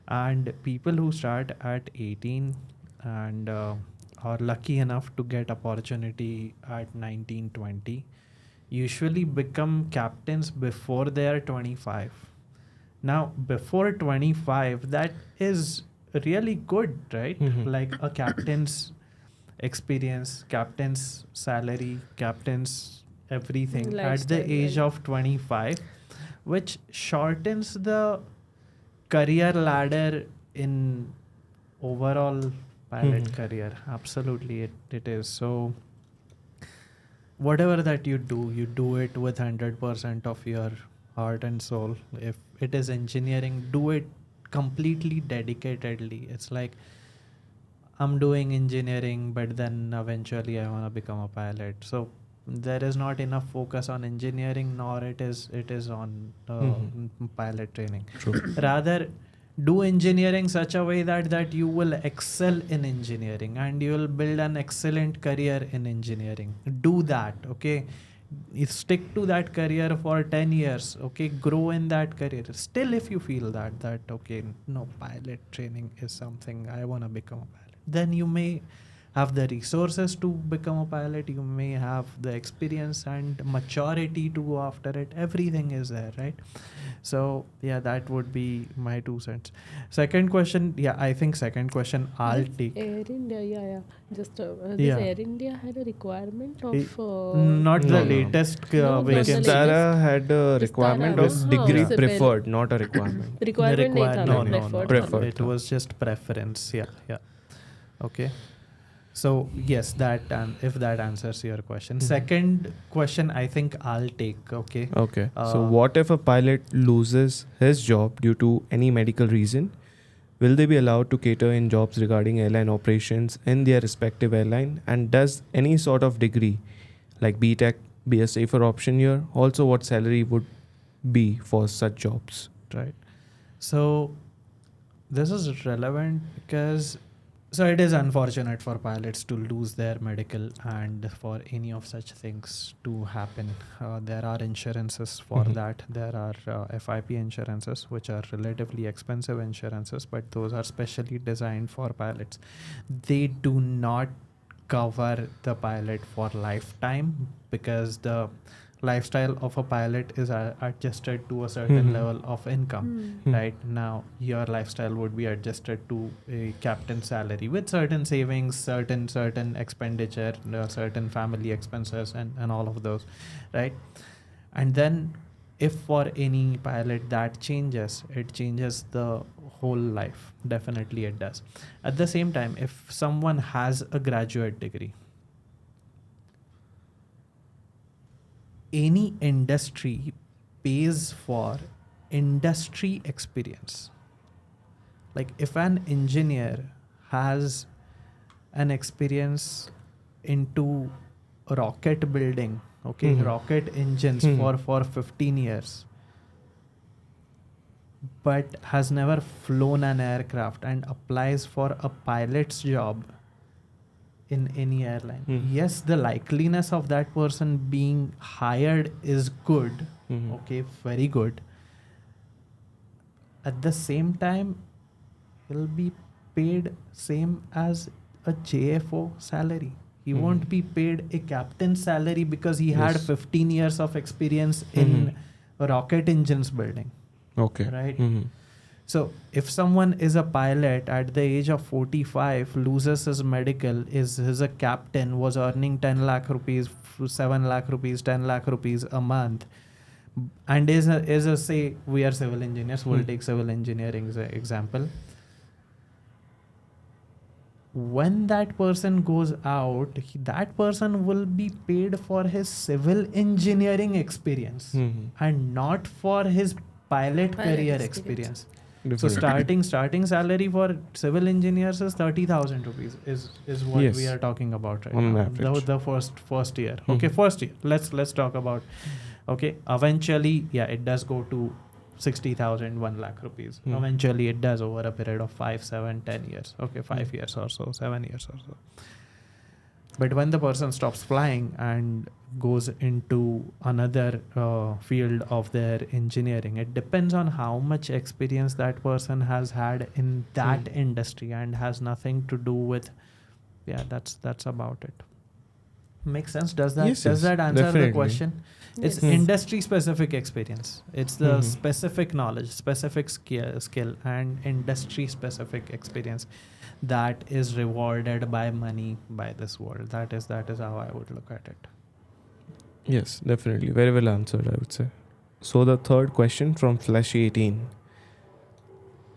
And people who start at 18 and are lucky enough to get opportunity at 19, 20, usually become captains before they are 25. Now, before 25, that is really good, right? Mhm. Like a captain's experience, captain's salary, captain's everything at the Lifestyle age and- of 25, which shortens the career ladder in overall pilot career. Absolutely, it is. So whatever that you do it with 100% of your heart and soul. If it is engineering, do it completely dedicatedly. It's like I'm doing engineering, but then eventually I want to become a pilot. So there is not enough focus on engineering, nor it is on pilot training. True. Rather, do engineering such a way that you will excel in engineering and you will build an excellent career in engineering. Do that, okay? You stick to that career for 10 years, okay? Grow in that career. Still, if you feel that okay, no, pilot training is something I want to become a pilot, then you may have the resources to become a pilot. You may have the experience and maturity to go after it. Everything is there, right? So yeah, that would be my 2 cents. Second question, I think second question I'll take. Air India, Just this Yeah. Air India had a requirement of Not No, the no. latest No, vacancy. not the Vistara had a Vistara requirement was of degree civil. preferred, not a requirement. requirement नहीं था, No, preferred था. Preferred. It was just preference. Yeah. Okay. So yes, if that answers your question. Second question, I think I'll take. Okay. Okay. So what if a pilot loses his job due to any medical reason? Will they be allowed to cater in jobs regarding airline operations in their respective airline? And does any sort of degree like B.Tech be a safer option here? Also, what salary would be for such jobs? Right. So this is relevant because it is unfortunate for pilots to lose their medical and for any of such things to happen. There are insurances for that. There are FIP insurances, which are relatively expensive insurances, but those are specially designed for pilots. They do not cover the pilot for lifetime because the lifestyle of a pilot is adjusted to a certain level of income. Right now your lifestyle would be adjusted to a captain salary with certain savings, certain expenditure, certain family expenses and all of those, right? And then if for any pilot that changes, it changes the whole life. Definitely it does. At the same time, if someone has a graduate degree, any industry pays for industry experience. Like if an engineer has an experience into rocket building, okay, rocket engines for 15 years, but has never flown an aircraft and applies for a pilot's job in any airline, yes, the likeliness of that person being hired is good, okay, very good. At the same time, he'll be paid same as a JFO salary. He won't be paid a captain's salary because he had 15 years of experience in rocket engines building. Okay. Right? So if someone is a pilot at the age of 45, loses his medical, is a captain, was earning 10 lakh rupees, 7 lakh rupees, 10 lakh rupees a month, and is a say we are civil engineers, we'll take civil engineering as an example. When that person goes out, that person will be paid for his civil engineering experience and not for his pilot career experience. So starting salary for civil engineers is 30,000 rupees is what we are talking about right on now. average. The first year. Okay, first year. Let's talk about. Okay, eventually, it does go to 60,000, 1 lakh rupees. Eventually, it does over a period of 5, 7, 10 years. Okay, 5 years or so, 7 years or so. But when the person stops flying and goes into another field of their engineering, it depends on how much experience that person has had in that industry and has nothing to do with, that's about it. Makes sense? Does that answer definitely. the question? It's industry specific experience. It's the specific knowledge, specific skill and industry specific experience that is rewarded by money by this world. That is how I would look at it. Yes, definitely. Very well answered, I would say. So the third question from Flashy18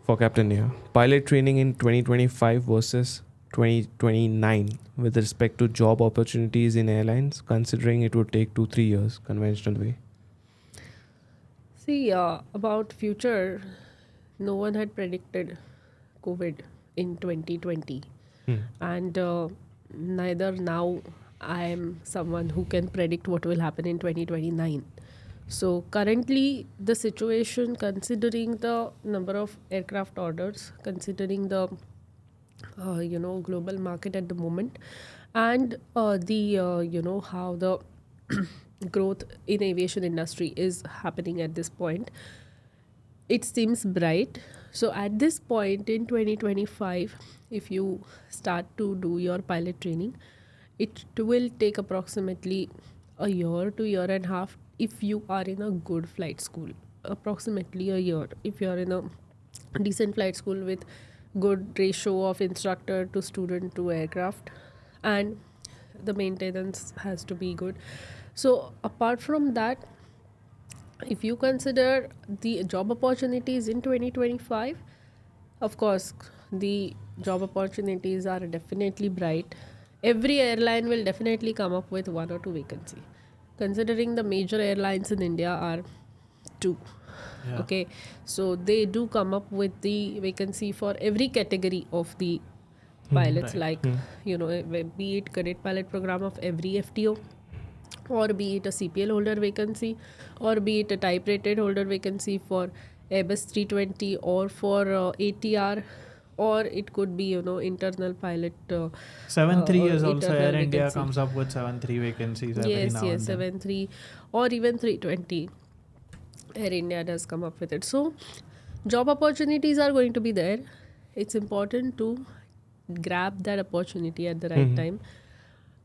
for Capt.Neha. Pilot training in 2025 versus 2029 with respect to job opportunities in airlines, considering it would take 2-3 years conventional way? See, about future, no one had predicted COVID in 2020. And neither now I am someone who can predict what will happen in 2029. So currently the situation, considering the number of aircraft orders, considering the global market at the moment, and how the growth in aviation industry is happening at this point, it seems bright. So at this point in 2025, if you start to do your pilot training, it will take approximately a year to year and a half if you are in a good flight school. Approximately a year if you are in a decent flight school with good ratio of instructor to student to aircraft, and the maintenance has to be good. So apart from that, if you consider the job opportunities in 2025, of course, the job opportunities are definitely bright. Every airline will definitely come up with 1 or 2 vacancy. Considering the major airlines in India are 2. Yeah. Okay, so they do come up with the vacancy for every category of the pilots, Right. like be it cadet pilot program of every FTO, or be it a CPL holder vacancy, or be it a type rated holder vacancy for Airbus 320, or for ATR, or it could be internal pilot 7-3 is also internal Air India vacancy. comes up with 7-3 vacancies every Yes, now and then. 7-3 or even 320. Air India does come up with it. So job opportunities are going to be there. It's important to grab that opportunity at the right time,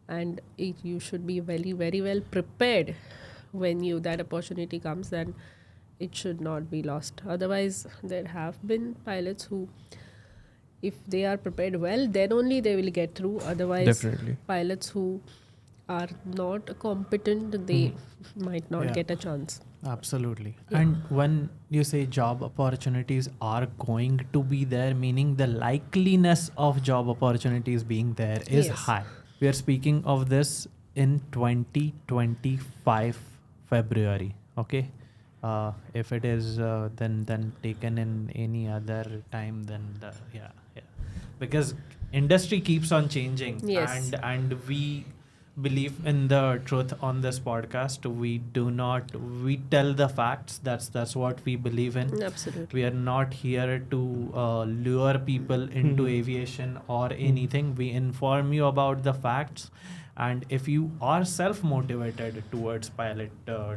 and you should be very, very well prepared when that opportunity comes, and it should not be lost. Otherwise, there have been pilots who, if they are prepared well, then only they will get through. Otherwise, Definitely. pilots who are not competent, they might not Yeah. get a chance. Absolutely. Yeah. And when you say job opportunities are going to be there, meaning the likeliness of job opportunities being there is Yes. high. We are speaking of this in 2025 February. Okay. If it is then taken in any other time, then because industry keeps on changing. Yes. And we believe in the truth on this podcast. We tell the facts. That's what we believe in. Absolutely. We are not here to lure people into aviation or anything. We inform you about the facts, and if you are self-motivated towards pilot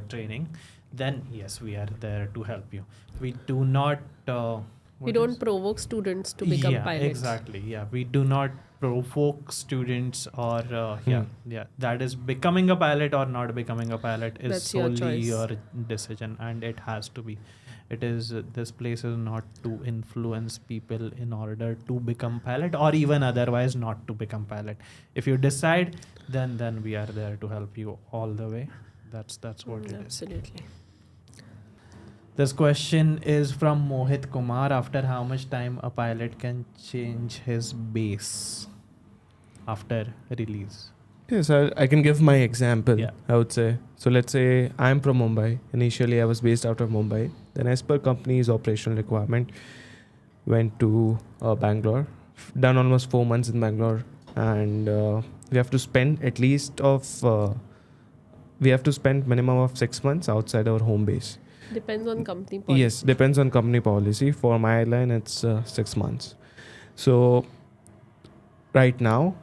training, then yes, we are there to help you. We do not We don't provoke students to become pilots. Exactly. Yeah, we do not provoke students, or that is becoming a pilot or not becoming a pilot is That's your solely choice. your decision, and it has to be. It is this place is not to influence people in order to become pilot, or even otherwise not to become pilot. If you decide, then we are there to help you all the way. That's what it is. Absolutely. This question is from Mohit Kumar. After how much time a pilot can change his base after release? Yes, I can give my example. Yeah. I would say. So let's say I'm from Mumbai. Initially, I was based out of Mumbai. Then, as per company's operational requirement, went to Bangalore. Done almost 4 months in Bangalore, and we have to spend at least minimum of 6 months outside our home base. Depends on company policy. Yes, depends on company policy. For my airline, it's 6 months. So right now,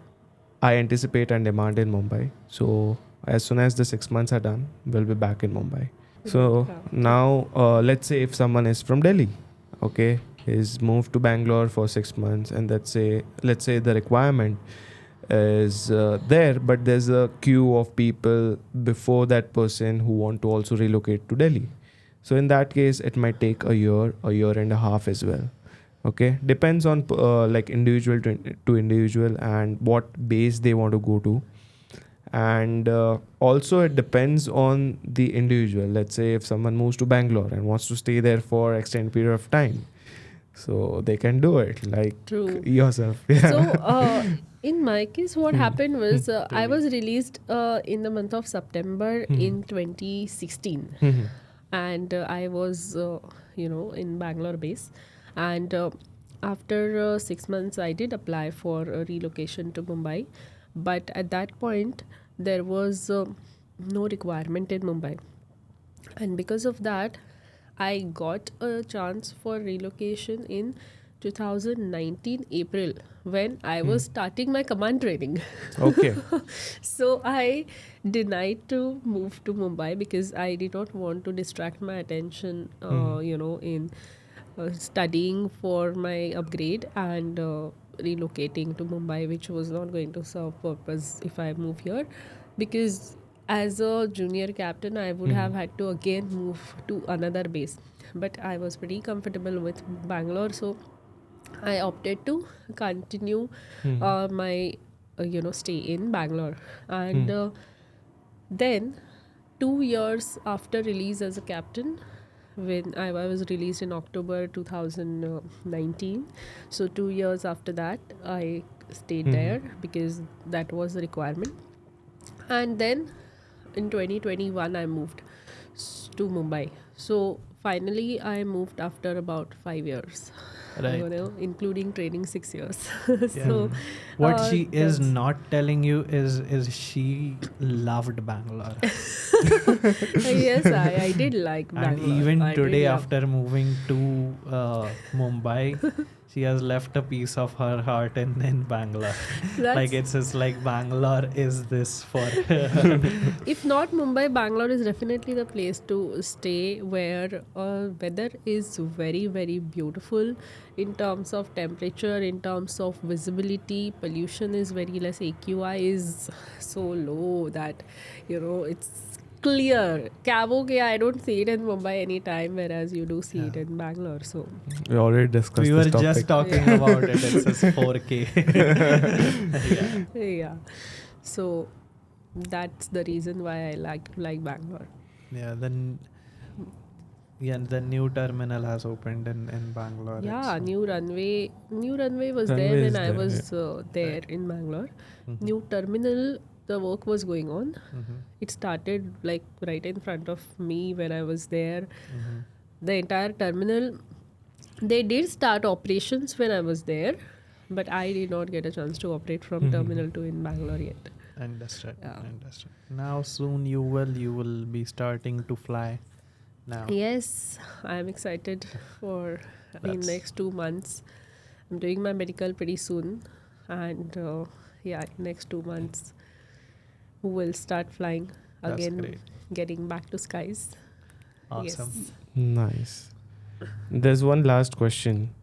I anticipate and demand in Mumbai. So as soon as the 6 months are done, we'll be back in Mumbai. So now, let's say if someone is from Delhi, okay, is moved to Bangalore for 6 months, and let's say the requirement is there, but there's a queue of people before that person who want to also relocate to Delhi. So in that case, it might take a year and a half as well. Okay, depends on like individual to individual and what base they want to go to, and also it depends on the individual. Let's say if someone moves to Bangalore and wants to stay there for extended period of time, so they can do it like True. yourself. So, in my case, what happened was I was released in the month of September in 2016, and I was, in Bangalore base, and after 6 months, I did apply for a relocation to Mumbai, but at that point, there was no requirement in Mumbai, and because of that, I got a chance for relocation in 2019 April when I was starting my command training. Okay. So I denied to move to Mumbai because I did not want to distract my attention, in studying for my upgrade and relocating to Mumbai, which was not going to serve purpose if I move here, because as a junior captain, I would have had to again move to another base. But I was pretty comfortable with Bangalore, so I opted to continue my stay in Bangalore, and then 2 years after release as a captain, when I was released in October 2019, so 2 years after that I stayed there because that was the requirement, and then in 2021 I moved to Mumbai. So finally I moved after about 5 years, Right. including training 6 years. Yeah. So What she is that's- not telling you is she loved Bangalore. yes, I did like And Bangalore. even I did today, love- after moving to Mumbai, she has left a piece of her heart in Bangalore. That's- Like it's just like Bangalore is this for her. if not Mumbai, Bangalore is definitely the place to stay, where weather is very, very beautiful in terms of temperature, in terms of visibility. Pollution is very less. AQI is so low that it's clear. Kavoke, I don't see it in Mumbai anytime, whereas you do see it in Bangalore. So We already discussed We were this topic. just talking about it. It says 4K. Yeah. yeah, so that's the reason why I like Bangalore. Yeah. Then. Yeah, the new terminal has opened in Bangalore. Yeah, It's, new runway was Runway there is when I there, was there in Bangalore. New terminal, the work was going on. It started like right in front of me when I was there. The entire terminal, they did start operations when I was there, but I did not get a chance to operate from terminal 2 in Bangalore yet. Understood. Yeah. Understood. Now soon you will be starting to fly. Now. Yes, I am excited for in That's- next 2 months. I'm doing my medical pretty soon, and next 2 months we'll start flying That's again, great. getting back to skies. Awesome. Yes. Nice. There's one last question.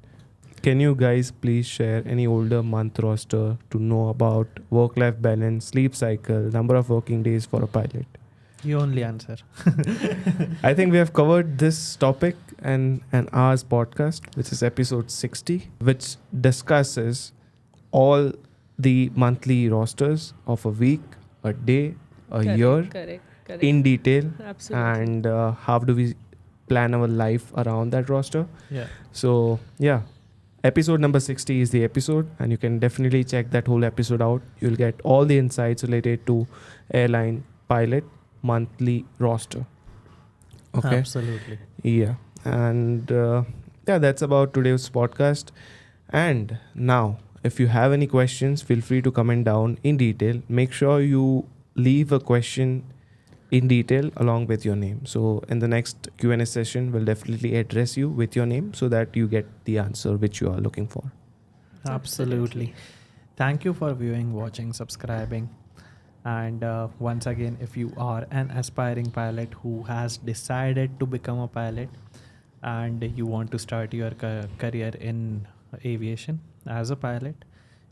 Can you guys please share any older month roster to know about work-life balance, sleep cycle, number of working days for a pilot? You only answer. I think we have covered this topic in an hour's podcast, which is episode 60, which discusses all the monthly rosters of a week, a day, a year Correct. in detail, Absolutely. and how do we plan our life around that roster. Yeah. So, yeah, episode number 60 is the episode, and you can definitely check that whole episode out. You'll get all the insights related to airline pilot monthly roster. Okay. Absolutely. Yeah. And that's about today's podcast. And now, if you have any questions, feel free to comment down in detail. Make sure you leave a question in detail along with your name. So in the next Q&A session, we'll definitely address you with your name so that you get the answer which you are looking for. Absolutely. Thank you for viewing, watching, subscribing. And once again, if you are an aspiring pilot who has decided to become a pilot and you want to start your career in aviation as a pilot,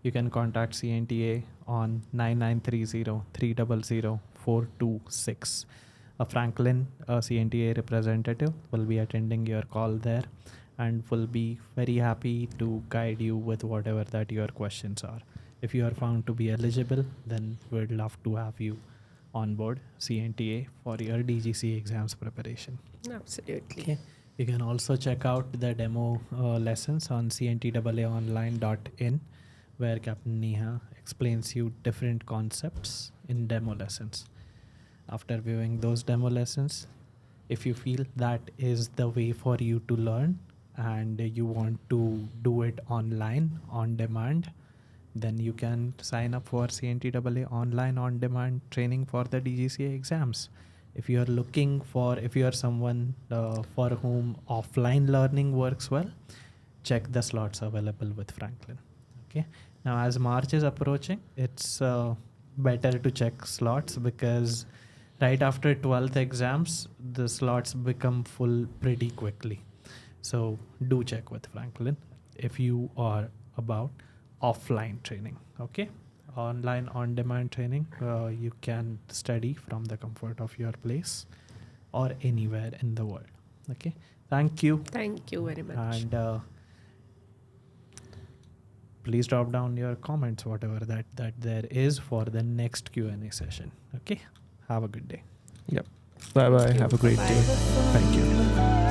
you can contact CNTAA on 9930-300-426. A Franklin, a CNTAA representative, will be attending your call there and will be very happy to guide you with whatever that your questions are. If you are found to be eligible, then we'd love to have you on board CNTAA for your DGCA exams preparation. Absolutely. Okay. You can also check out the demo lessons on CNTAAonline.in, where Capt.Neha explains you different concepts in demo lessons. After viewing those demo lessons, if you feel that is the way for you to learn and you want to do it online on demand, then you can sign up for CNTAA online on demand training for the DGCA exams. If you are someone for whom offline learning works well, check the slots available with Franklin. Okay. Now, as March is approaching, it's better to check slots because right after 12th exams, the slots become full pretty quickly. So do check with Franklin if you are about offline training. Okay. Online on demand training, you can study from the comfort of your place or anywhere in the world. Okay. Thank you. Thank you very much. And please drop down your comments, whatever that there is for the next Q&A session. Okay. Have a good day. Yep. Bye bye. Have a great Bye. day. Thank you.